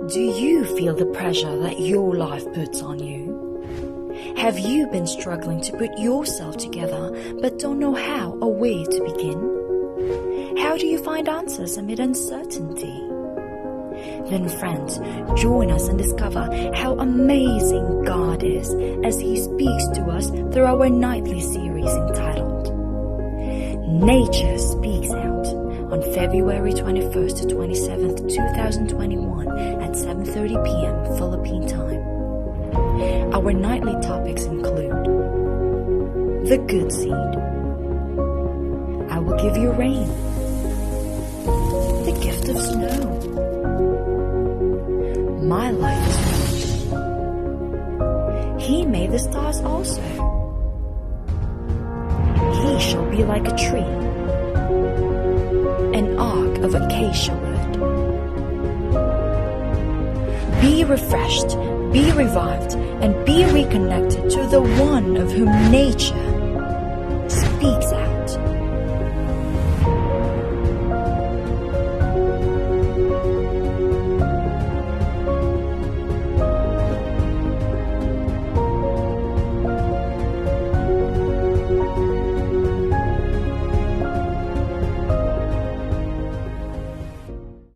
Do you feel the pressure that your life puts on you? Have you been struggling to put yourself together but don't know how or where to begin? How do you find answers amid uncertainty? Then friends, join us and discover how amazing God is as He speaks to us through our nightly series entitled Nature Speaks Out on February 21st to 27th, 2021 at 7:30 p.m. Philippine time. Our nightly topics include the good seed, I will give you rain, the gift of snow, my life is rich, He made the stars also, He shall be like a tree, an ark of acacia wood. Be refreshed, be revived, and be reconnected to the one of whom nature